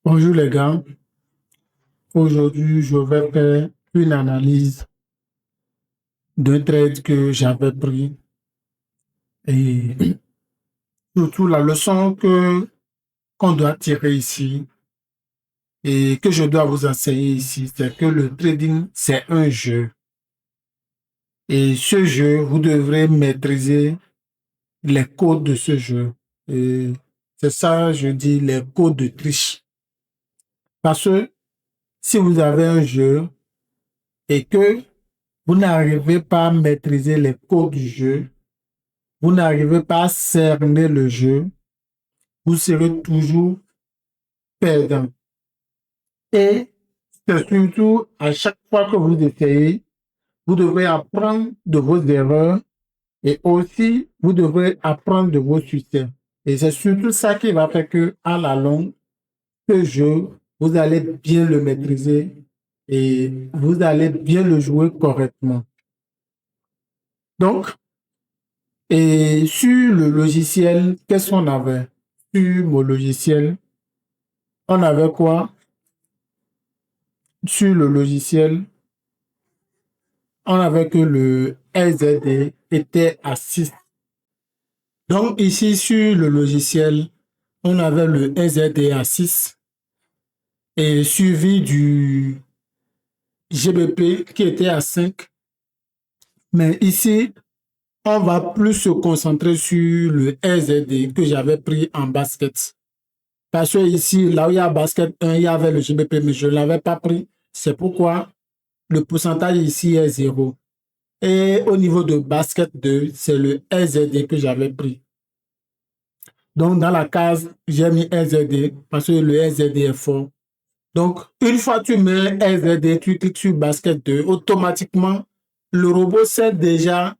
Bonjour les gars, aujourd'hui je vais faire une analyse d'un trade que j'avais pris et surtout la leçon que qu'on doit tirer ici et que je dois vous enseigner ici, c'est que le trading c'est un jeu et ce jeu vous devrez maîtriser les codes de ce jeu et c'est ça je dis les codes de triche parce que si vous avez un jeu et que vous n'arrivez pas à maîtriser les codes du jeu, vous n'arrivez pas à cerner le jeu, vous serez toujours perdant. Et c'est surtout à chaque fois que vous essayez, vous devrez apprendre de vos erreurs et aussi vous devrez apprendre de vos succès. Et c'est surtout ça qui va faire que, à la longue, ce jeu, vous allez bien le maîtriser et vous allez bien le jouer correctement. Donc, et sur le logiciel, qu'est-ce qu'on avait? Sur mon logiciel, on avait quoi? Sur le logiciel, on avait que le LZD était à 6. Donc ici, sur le logiciel, on avait le LZD à 6 et suivi du GBP qui était à 5. Mais ici, on va plus se concentrer sur le LZD que j'avais pris en basket. Parce que ici, là où il y a basket 1, il y avait le GBP, mais je ne l'avais pas pris. C'est pourquoi le pourcentage ici est 0. Et au niveau de basket 2, c'est le LZD que j'avais pris. Donc, dans la case, j'ai mis LZD parce que le LZD est fort. Donc, une fois que tu mets LZD, tu cliques sur basket 2, automatiquement, le robot sait déjà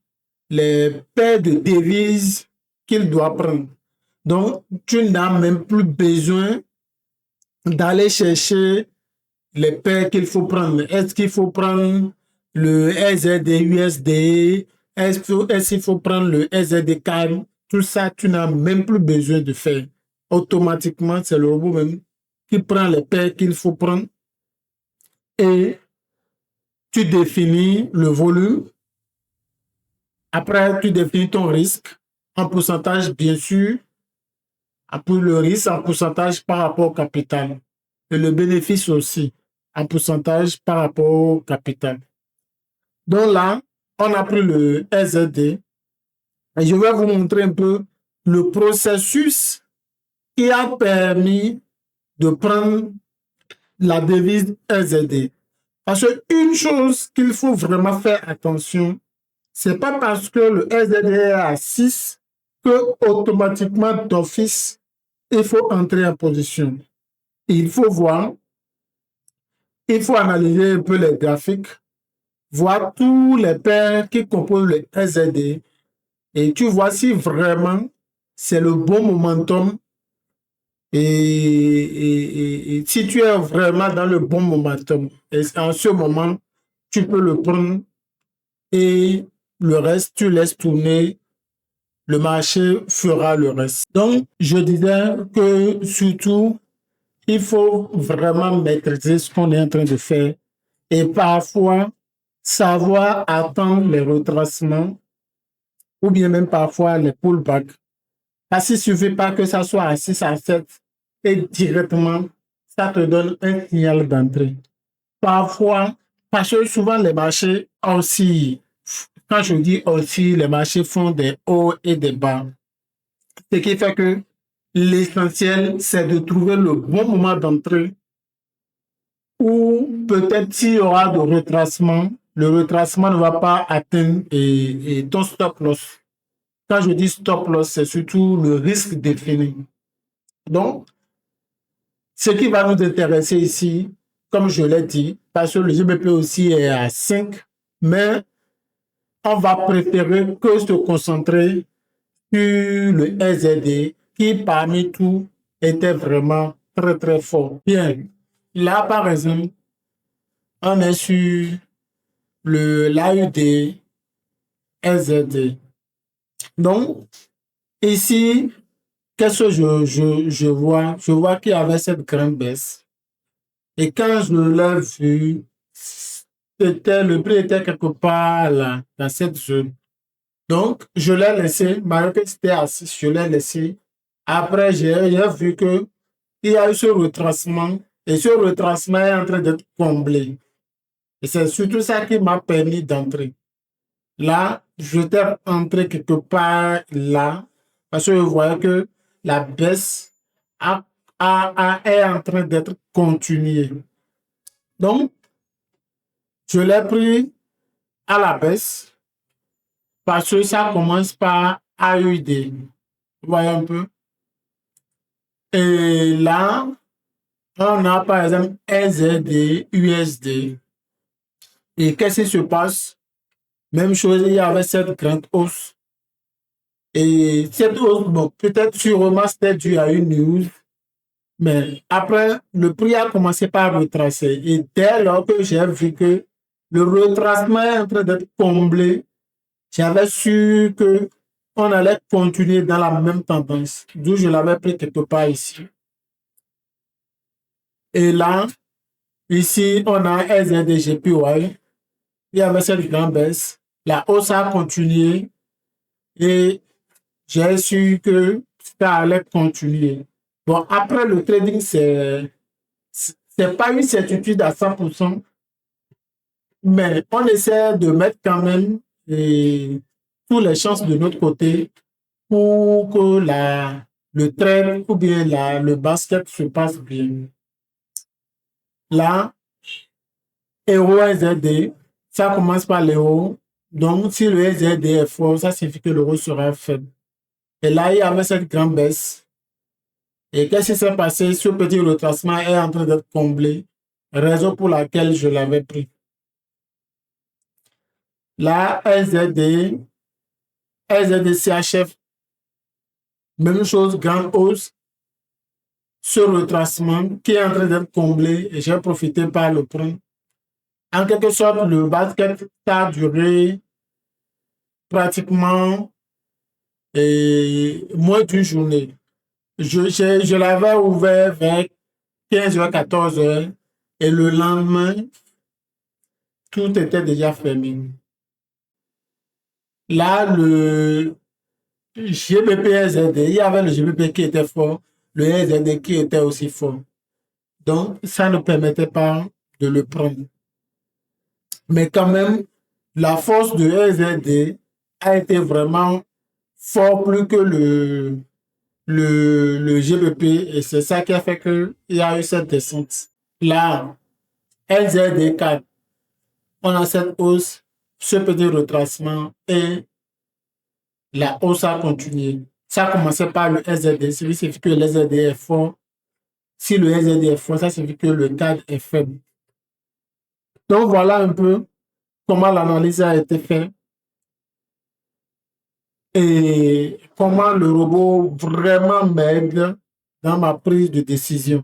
les paires de devises qu'il doit prendre. Donc, tu n'as même plus besoin d'aller chercher les paires qu'il faut prendre. Est-ce qu'il faut prendre le SZD USD? Est-ce qu'il faut prendre le SZD CAM? Tout ça, tu n'as même plus besoin de faire. Automatiquement, c'est le robot même qui prend les paires qu'il faut prendre et tu définis le volume. Après, tu définis ton risque en pourcentage, bien sûr. Après le risque en pourcentage par rapport au capital. Et le bénéfice aussi en pourcentage par rapport au capital. Donc là, on a pris le SZD et je vais vous montrer un peu le processus qui a permis de prendre la devise SZD. Parce qu'une chose qu'il faut vraiment faire attention, c'est pas parce que le SZD est à 6 que automatiquement d'office, il faut entrer en position. Il faut voir, il faut analyser un peu les graphiques, voir tous les paires qui composent le SZD et tu vois si vraiment c'est le bon momentum et si tu es vraiment dans le bon momentum, et en ce moment, tu peux le prendre et le reste, tu laisses tourner, le marché fera le reste. Donc, je disais que surtout, il faut vraiment maîtriser ce qu'on est en train de faire et parfois savoir attendre les retracements ou bien même parfois les pullbacks. Parce qu'il ne suffit pas que ça soit à 6 à 7 et directement, ça te donne un signal d'entrée. Parfois, parce que souvent les marchés aussi, quand je dis aussi, les marchés font des hauts et des bas. Ce qui fait que l'essentiel, c'est de trouver le bon moment d'entrée ou peut-être s'il y aura de retracement, le retracement ne va pas atteindre et ton stop loss. Quand je dis stop loss, c'est surtout le risque défini. Donc, ce qui va nous intéresser ici, comme je l'ai dit, parce que le GBP aussi est à 5, mais on va préférer que se concentrer sur le SZD qui, parmi tout, était vraiment très, très fort. Bien, là, par exemple, on est sur le l'AUD SZD. Donc, ici, qu'est-ce que je vois? Je vois qu'il y avait cette grande baisse. Et quand je l'ai vu, le prix était quelque part là, dans cette zone. Donc, je l'ai laissé, malgré que c'était assis, je l'ai laissé. Après, j'ai vu que il y a eu ce retracement et ce retracement est en train d'être comblé. Et c'est surtout ça qui m'a permis d'entrer. Là, j'étais entré quelque part là parce que je voyais que la baisse est en train d'être continuée. Donc, je l'ai pris à la baisse parce que ça commence par AUD. Vous voyez un peu? Et là, on a par exemple NZD, USD. Et qu'est-ce qui se passe? Même chose, il y avait cette grande hausse. Et cette hausse, bon, peut-être sûrement c'était dû à une news, mais après, le prix a commencé par retracer. Et dès lors que j'ai vu que le retracement est en train d'être comblé, j'avais su que on allait continuer dans la même tendance, d'où je l'avais pris quelque part ici. Et là, ici, on a SZDGPY. Il y avait cette grande baisse. La hausse a continué et j'ai su que ça allait continuer. Bon, après le trading, c'est pas une certitude à 100%, mais on essaie de mettre quand même toutes les chances de notre côté pour que le trade ou bien le basket se passe bien. Là, Euro SZD, ça commence par l'euro. Donc, si le SZD est fort, ça signifie que l'euro sera faible. Et là, il y avait cette grande baisse. Et qu'est-ce qui s'est passé? Ce petit retracement est en train d'être comblé, raison pour laquelle je l'avais pris. Là, LZD CHF, même chose, grande hausse, ce retracement qui est en train d'être comblé et j'ai profité par le prendre. En quelque sorte, le basket a duré pratiquement moins d'une journée. Je l'avais ouvert vers 15h, 14h et le lendemain, tout était déjà fermé. Là, le GBP-SZD, il y avait le GBP qui était fort, le SZD qui était aussi fort. Donc, ça ne permettait pas de le prendre. Mais quand même, la force de SZD a été vraiment fort plus que le GBP et c'est ça qui a fait qu'il y a eu cette descente. Là, LZD4, on a cette hausse, ce petit retracement et la hausse a continué. Ça a commencé par le SZD, ça signifie que le SZD est fort. Si le SZD est fort, ça signifie que le cadre est faible. Donc voilà un peu comment l'analyse a été faite et comment le robot vraiment m'aide dans ma prise de décision.